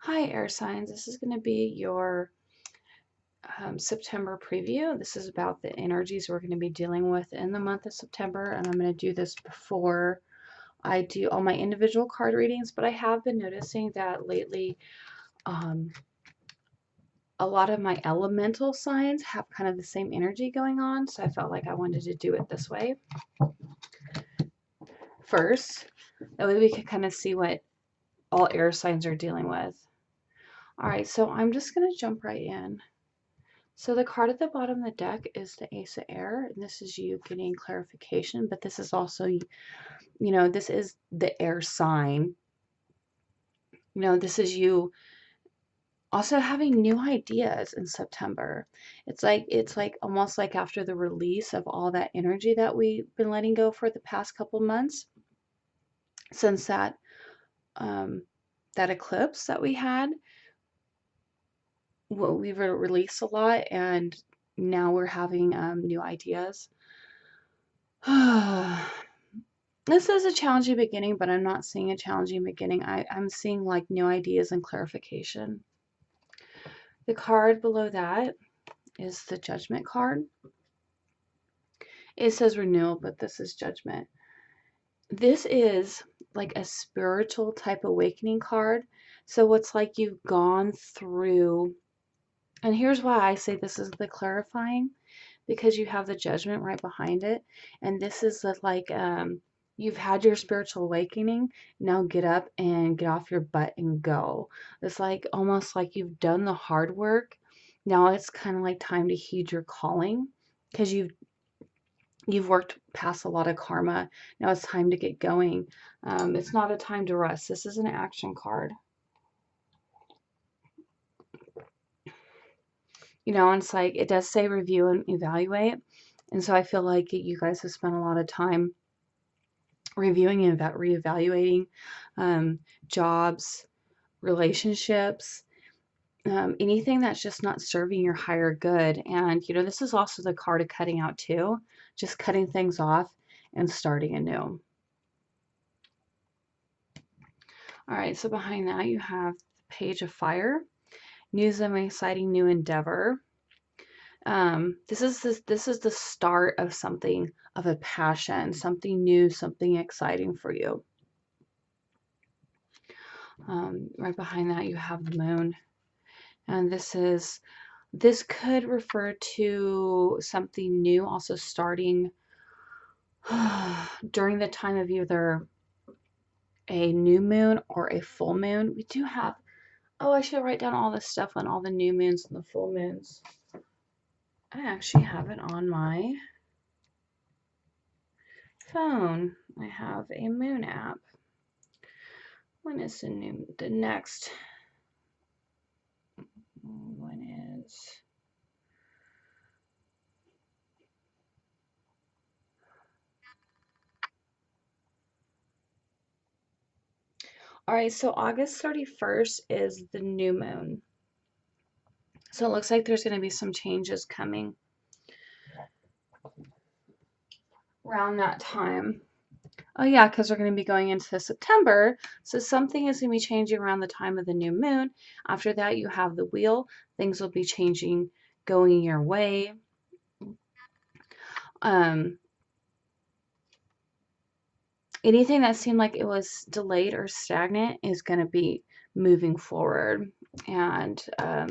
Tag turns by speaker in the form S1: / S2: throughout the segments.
S1: Hi, air signs. This is going to be your September preview. This is about the energies we're going to be dealing with in the month of September, and I'm going to do this before I do all my individual card readings. But I have been noticing that lately, um, a lot of my elemental signs have kind of the same energy going on, so I felt like I wanted to do it this way first. That way we could kind of see what all air signs are dealing with. All right, so I'm just going to jump right in. So the card at the bottom of the deck is the Ace of Air, and this is you getting clarification, but this is also, this is the air sign. This is you also having new ideas in September. It's like almost like after the release of all that energy that we've been letting go for the past couple months since um, that eclipse that we had. Well, we released a lot, and now we're having new ideas. This is a challenging beginning, but I'm not seeing a challenging beginning. I'm seeing like new ideas and clarification. The card below that is the Judgment card. It says renewal, but this is Judgment. This is like a spiritual type awakening card. So it's like you've gone through, and here's why I say this is the clarifying, because you have the Judgment right behind it, and this is the, like you've had your spiritual awakening. Now get up and get off your butt and go. It's like almost like you've done the hard work. Now it's kind of like time to heed your calling, because you've worked past a lot of karma. Now it's time to get going. It's not a time to rest. This is an action card. And it's like it does say review and evaluate. And so I feel like you guys have spent a lot of time reviewing and reevaluating jobs, relationships, anything that's just not serving your higher good. And, this is also the card of cutting out too, just cutting things off and starting anew. All right, so behind that you have the Page of Fire, news of an exciting new endeavor. This is the start of something, of a passion, something new, something exciting for you. Right behind that you have the Moon, and this could refer to something new also starting during the time of either a new moon or a full moon. We do have, oh, I should write down all this stuff on all the new moons and the full moons. I actually have it on my phone. I have a moon app. When is the next one is, all right, so August 31st is the new moon. So it looks like there's going to be some changes coming around that time. Oh yeah, because we're going to be going into September, so something is going to be changing around the time of the new moon. After that, you have the wheel. Things will be changing, going your way. Anything that seemed like it was delayed or stagnant is going to be moving forward. And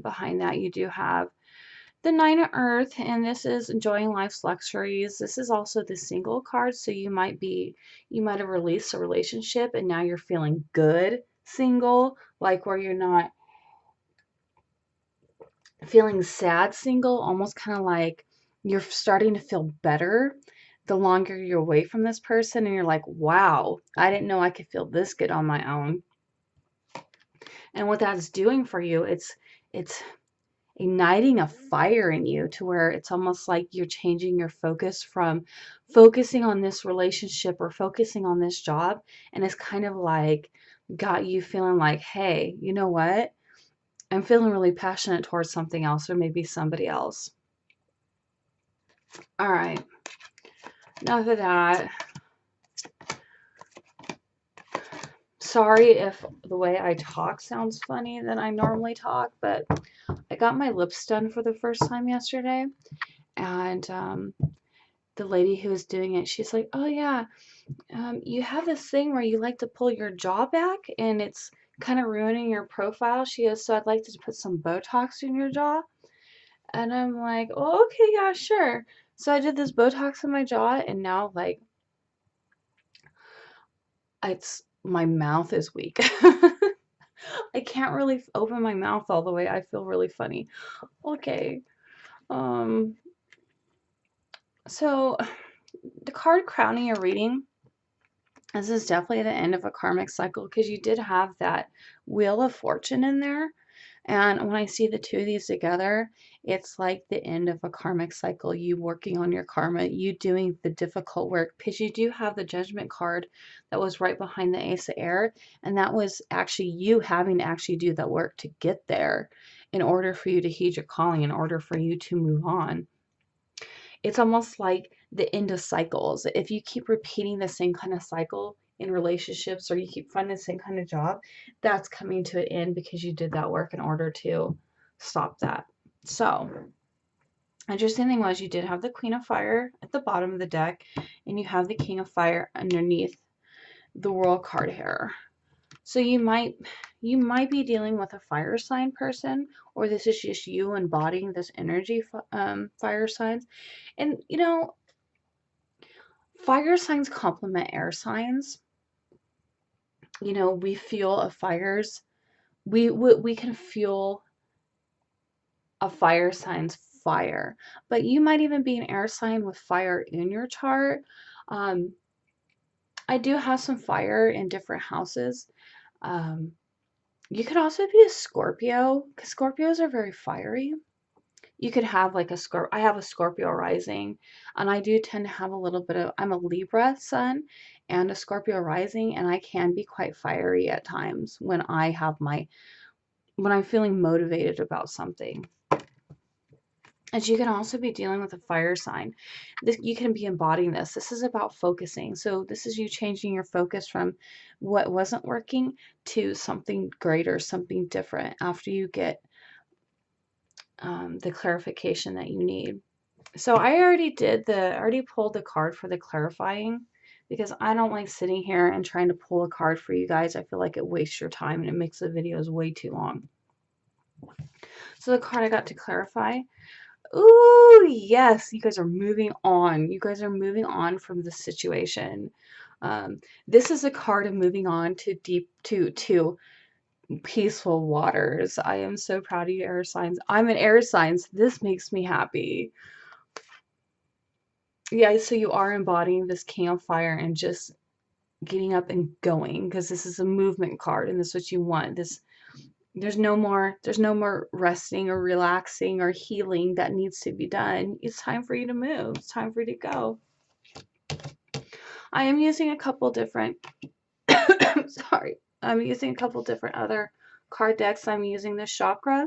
S1: behind that, you do have the Nine of Earth, and this is enjoying life's luxuries. This is also the single card, so you might have released a relationship and now you're feeling good single, like where you're not feeling sad single, almost kind of like you're starting to feel better the longer you're away from this person, and you're like, wow, I didn't know I could feel this good on my own. And what that's doing for you, it's igniting a fire in you to where it's almost like you're changing your focus from focusing on this relationship or focusing on this job, and it's kind of like got you feeling like, hey, you know what? I'm feeling really passionate towards something else or maybe somebody else. All right. Enough of that. Sorry if the way I talk sounds funny than I normally talk, but I got my lips done for the first time yesterday, and the lady who was doing it, she's like, "Oh yeah, you have this thing where you like to pull your jaw back, and it's kind of ruining your profile." She goes, "So I'd like to put some Botox in your jaw." And I'm like, "Oh, okay, yeah, sure." So I did this Botox in my jaw, and now like it's my mouth is weak. I can't really open my mouth all the way. I feel really funny. Okay. Um, so the card crowning your reading, this is definitely the end of a karmic cycle because you did have that Wheel of Fortune in there. And when I see the two of these together, it's like the end of a karmic cycle, you working on your karma, you doing the difficult work, because you do have the Judgment card that was right behind the Ace of Air, and that was actually you having to actually do that work to get there in order for you to heed your calling, in order for you to move on. It's almost like the end of cycles. If you keep repeating the same kind of cycle in relationships or you keep finding the same kind of job, that's coming to an end because you did that work in order to stop that. So, interesting thing was you did have the Queen of Fire at the bottom of the deck, and you have the King of Fire underneath the World card here. So you might be dealing with a fire sign person, or this is just you embodying this energy, fire signs. And you know, fire signs complement air signs. You know, we feel a fires. We can feel a fire sign's fire, but you might even be an air sign with fire in your chart. Um, I do have some fire in different houses. Um, you could also be a Scorpio because Scorpios are very fiery. You could have like a I have a Scorpio rising, and I do tend to have a little bit of, I'm a Libra sun and a Scorpio rising, and I can be quite fiery at times when when I'm feeling motivated about something. And you can also be dealing with a fire sign. You can be embodying this. This is about focusing. So this is you changing your focus from what wasn't working to something greater, something different after you get the clarification that you need. So I already pulled the card for the clarifying because I don't like sitting here and trying to pull a card for you guys. I feel like it wastes your time and it makes the videos way too long. So the card I got to clarify. Ooh, yes, you guys are moving on. You guys are moving on from the situation. This is a card of moving on to to peaceful waters. I am so proud of you, air signs. I'm an air sign, so this makes me happy. Yeah, so you are embodying this King of Fire and just getting up and going because this is a movement card and this is what you want. There's no more resting or relaxing or healing that needs to be done. It's time for you to move. It's time for you to go. I am using a couple different sorry. I'm using a couple different other card decks. I'm using the Chakra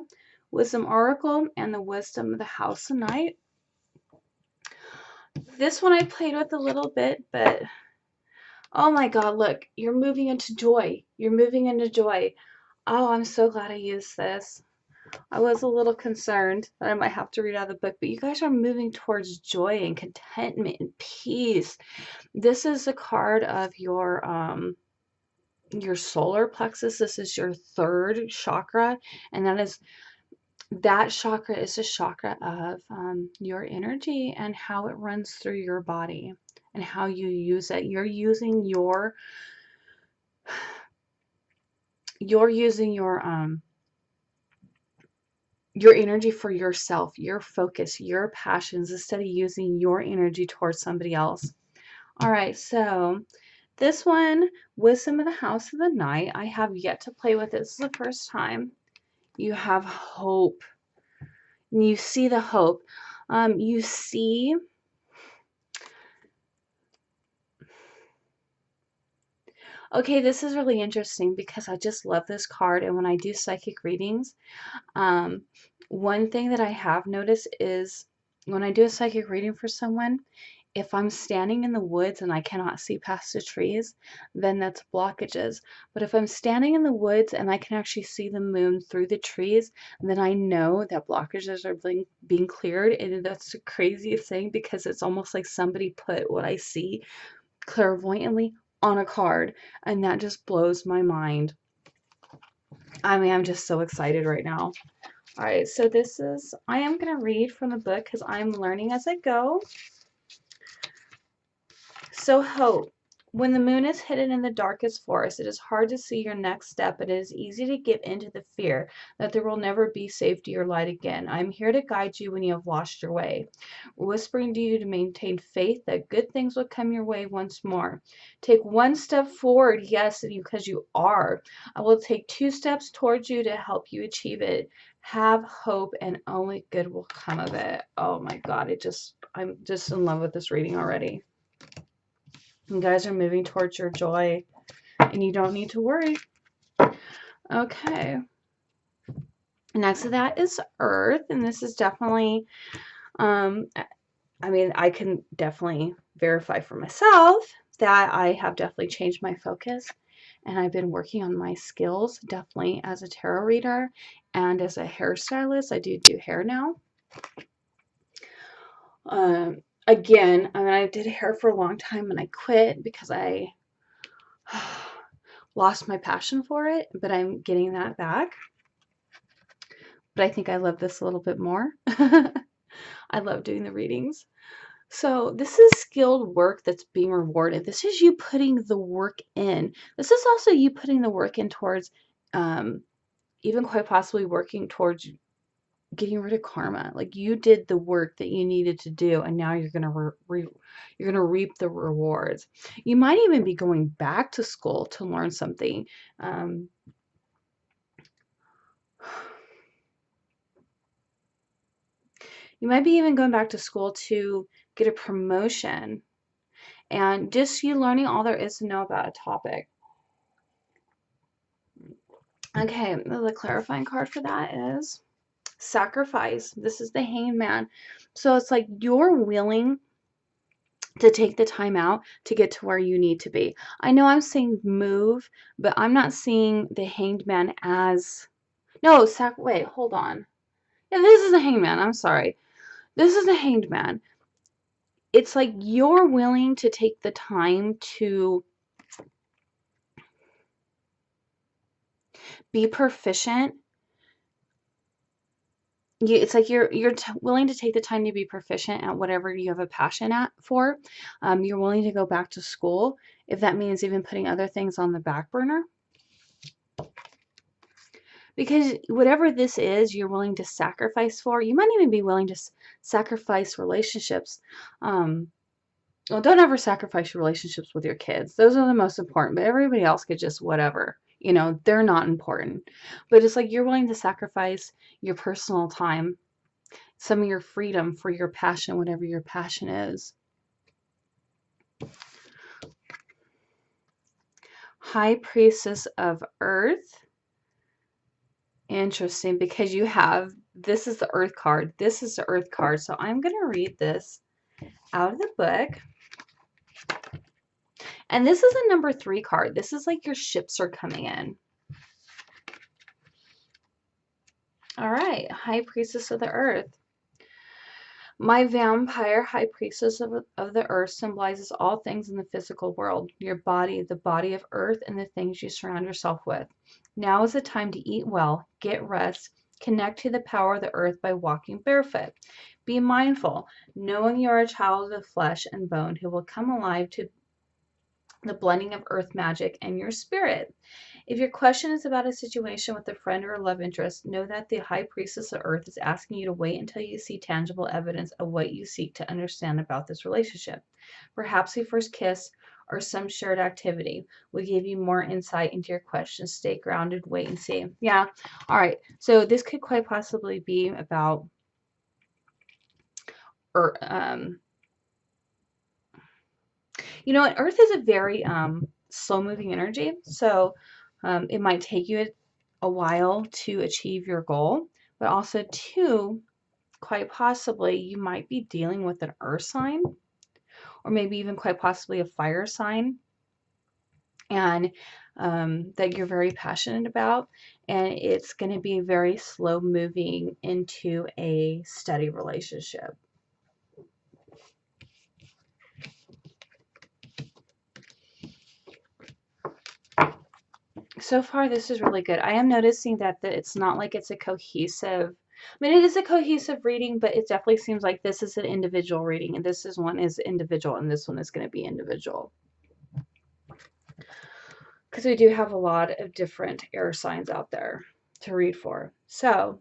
S1: Wisdom Oracle and the Wisdom of the House of Night. This one I played with a little bit, but oh my God, look, you're moving into joy. You're moving into joy. Oh, I'm so glad I used this. I was a little concerned that I might have to read out of the book, but you guys are moving towards joy and contentment and peace. This is a card of your solar plexus. This is your third chakra, and that chakra is a chakra of your energy and how it runs through your body and how you use it. You're using your your energy for yourself, your focus, your passions, instead of using your energy towards somebody else. All right, so this one, Wisdom of the House of the Night, I have yet to play with it. This is the first time. You have hope. And you see the hope. You see okay, this is really interesting because I just love this card, and when I do psychic readings, one thing that I have noticed is when I do a psychic reading for someone, If I'm standing in the woods and I cannot see past the trees, then that's blockages. But if I'm standing in the woods and I can actually see the moon through the trees, then I know that blockages are being cleared. And that's the craziest thing, because it's almost like somebody put what I see clairvoyantly on a card, and that just blows my mind. I mean, I'm just so excited right now. All right, so I am going to read from the book because I'm learning as I go. So hope. When the moon is hidden in the darkest forest, it is hard to see your next step, and it is easy to give in to the fear that there will never be safety or light again. I am here to guide you when you have lost your way, whispering to you to maintain faith that good things will come your way once more. Take one step forward, yes, and because you are. I will take 2 steps towards you to help you achieve it. Have hope, and only good will come of it. Oh my God, I'm just in love with this reading already. You guys are moving towards your joy, and you don't need to worry. Okay. Next to that is Earth, and this is definitely, I mean, I can definitely verify for myself that I have definitely changed my focus, and I've been working on my skills, definitely as a tarot reader and as a hairstylist. I do hair now. Again, I mean, I did hair for a long time and I quit because I lost my passion for it, but I'm getting that back. But I think I love this a little bit more. I love doing the readings. So this is skilled work that's being rewarded. This is you putting the work in. This is also you putting the work in towards even quite possibly working towards getting rid of karma. Like, you did the work that you needed to do, and now you're gonna reap the rewards. You might even be going back to school to learn something. You might be even going back to school to get a promotion, and just you learning all there is to know about a topic. Okay, the clarifying card for that is sacrifice. This is the Hanged Man. So it's like you're willing to take the time out to get to where you need to be. I know I'm saying move, but I'm not seeing the Hanged Man as... No, wait, hold on. Yeah, this is the Hanged Man. I'm sorry. This is the Hanged Man. It's like you're willing to take the time to be proficient. It's like you're willing to take the time to be proficient at whatever you have a passion for. You're willing to go back to school if that means even putting other things on the back burner. Because whatever this is, you're willing to sacrifice for. You might even be willing to sacrifice relationships. Well, don't ever sacrifice your relationships with your kids. Those are the most important, but everybody else could just whatever. You know, they're not important. But it's like you're willing to sacrifice your personal time, some of your freedom for your passion, whatever your passion is. High Priestess of Earth. Interesting, because this is the Earth card. This is the Earth card. So I'm going to read this out of the book. And this is a number 3 card. This is like your ships are coming in. All right, High Priestess of the Earth. My vampire High Priestess of the Earth symbolizes all things in the physical world, your body, the body of Earth, and the things you surround yourself with. Now is the time to eat well, get rest, connect to the power of the earth by walking barefoot. Be mindful, knowing you are a child of flesh and bone who will come alive to the blending of earth magic and your spirit. If your question is about a situation with a friend or a love interest, know that the High Priestess of Earth is asking you to wait until you see tangible evidence of what you seek to understand about this relationship. Perhaps a first kiss or some shared activity will give you more insight into your questions. Stay grounded, wait and see. Yeah, all right. So this could quite possibly be about you know what, Earth is a very slow-moving energy, so it might take you a while to achieve your goal, but also too, quite possibly, you might be dealing with an earth sign, or maybe even quite possibly a fire sign, and that you're very passionate about, and it's going to be very slow moving into a steady relationship. So far, this is really good. I am noticing that it's not like it's a cohesive, I mean, it is a cohesive reading, but it definitely seems like this is an individual reading, and this is one is individual, and this one is going to be individual. Because we do have a lot of different air signs out there to read for. So,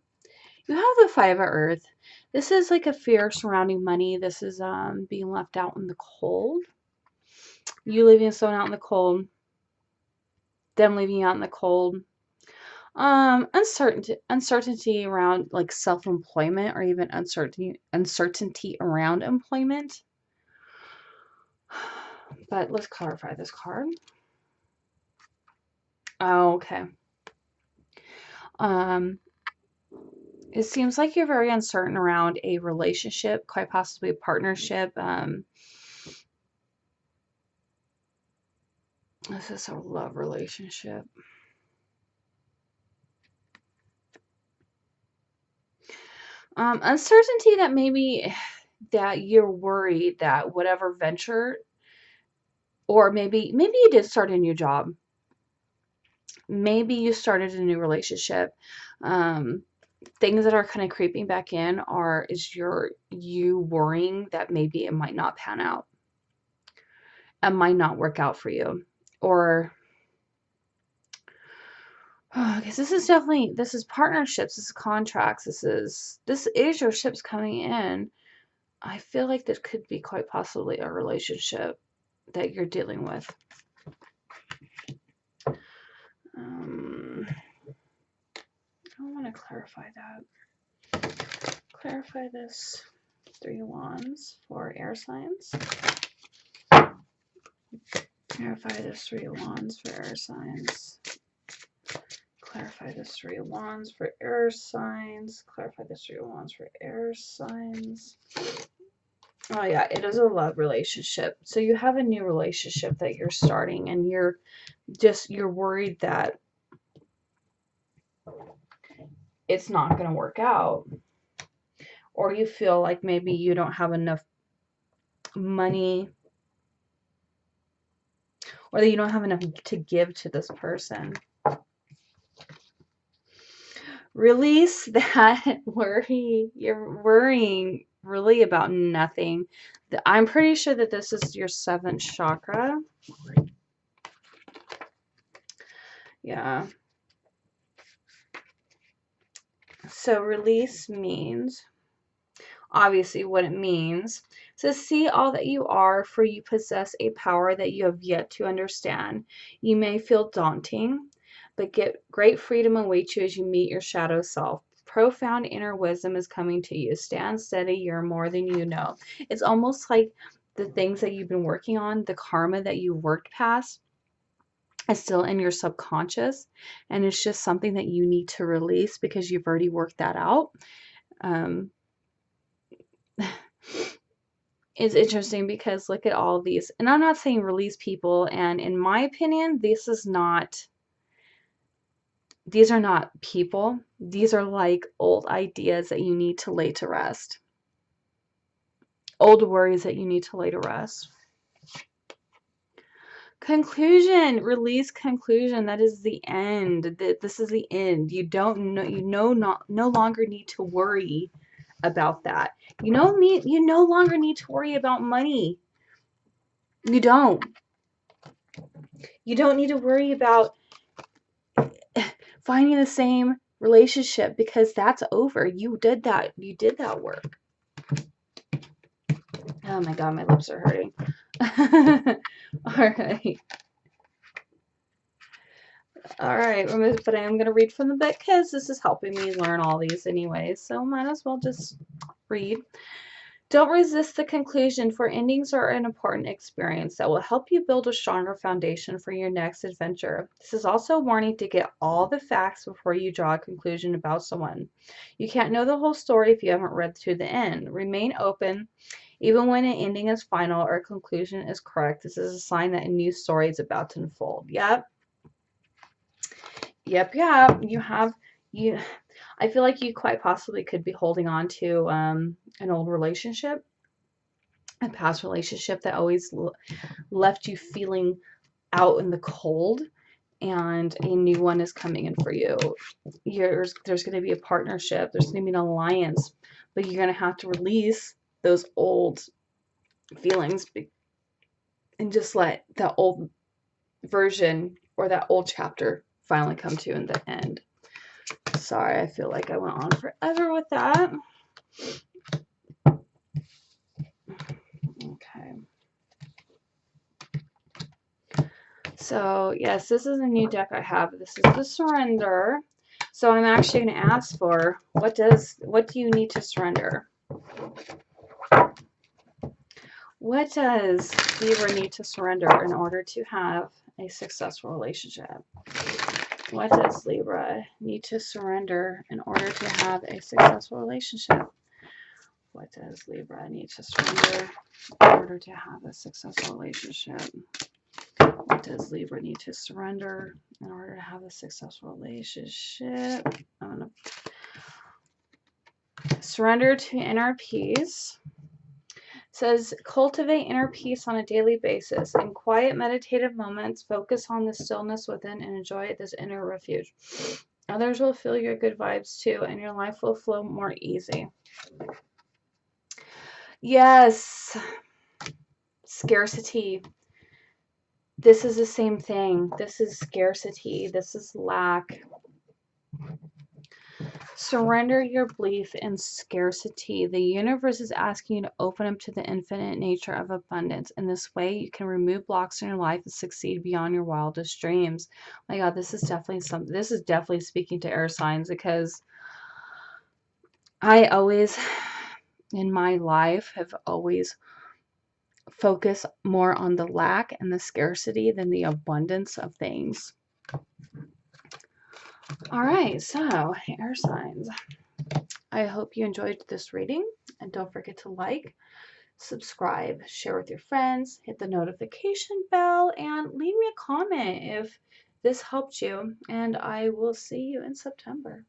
S1: you have the Five of Earth. This is like a fear surrounding money. This is being left out in the cold. You leaving someone out in the cold. Them leaving you out in the cold. Uncertainty around like self-employment, or even uncertainty around employment. But let's clarify this card. Oh, okay. It seems like you're very uncertain around a relationship, quite possibly a partnership. This is a love relationship. Uncertainty that maybe that you're worried that whatever venture, or maybe you did start a new job. Maybe you started a new relationship. Things that are kind of creeping back in is you worrying that maybe it might not pan out. It might not work out for you. Or because this is partnerships, this is contracts, this is your ships coming in. I feel like this could be quite possibly a relationship that you're dealing with. I want to clarify that. Clarify this Three of Wands for air signs. Clarify this Three of Wands for air signs. Clarify this Three of Wands for air signs. Clarify this Three of Wands for air signs. Oh yeah, it is a love relationship. So you have a new relationship that you're starting, and you're worried that it's not going to work out. Or you feel like maybe you don't have enough money, or that you don't have enough to give to this person. Release that worry. You're worrying really about nothing. I'm pretty sure that this is your 7th chakra. Yeah. So release means, obviously what it means, to see all that you are, for you possess a power that you have yet to understand. You may feel daunting, but great freedom awaits you as you meet your shadow self. Profound inner wisdom is coming to you. Stand steady, you're more than you know. It's almost like the things that you've been working on, the karma that you worked past, is still in your subconscious, and it's just something that you need to release because you've already worked that out. It's interesting because look at all these, and I'm not saying release people, and in my opinion, these are not people. These are like old ideas that you need to lay to rest. Old worries that you need to lay to rest. Conclusion, release conclusion. That is the end. This is the end. You don't know, no longer need to worry about that. You no longer need to worry about money. You don't need to worry about finding the same relationship, because that's over. You did that work. Oh my god, my lips are hurting. All right, but I am going to read from the book because this is helping me learn all these anyways, so might as well just read. Don't resist the conclusion, for endings are an important experience that will help you build a stronger foundation for your next adventure. This is also a warning to get all the facts before you draw a conclusion about someone. You can't know the whole story if you haven't read to the end. Remain open. Even when an ending is final or a conclusion is correct, this is a sign that a new story is about to unfold. Yep. You I feel like you quite possibly could be holding on to an old relationship, a past relationship that always left you feeling out in the cold, and a new one is coming in for you. There's going to be a partnership, there's going to be an alliance, but you're going to have to release those old feelings and just let that old version or that old chapter finally come to in the end. Sorry, I feel like I went on forever with that. Okay. So, yes, this is a new deck I have. This is the Surrender. So I'm actually going to ask for, what do you need to surrender? What does Libra need to surrender in order to have a successful relationship? What does Libra need to surrender in order to have a successful relationship? What does Libra need to surrender in order to have a successful relationship? What does Libra need to surrender in order to have a successful relationship? I'm going to surrender to inner peace. It says, cultivate inner peace on a daily basis. In quiet meditative moments, focus on the stillness within and enjoy this inner refuge. Others will feel your good vibes too, and your life will flow more easy. Yes. Scarcity. This is the same thing. This is scarcity. This is lack. Surrender your belief in scarcity. The universe is asking you to open up to the infinite nature of abundance. In this way, you can remove blocks in your life and succeed beyond your wildest dreams. My God, this is definitely something. This is definitely speaking to air signs, because I always, in my life, have always focused more on the lack and the scarcity than the abundance of things. All right, so air signs. I hope you enjoyed this reading, and don't forget to like, subscribe, share with your friends, hit the notification bell, and leave me a comment if this helped you, and I will see you in September.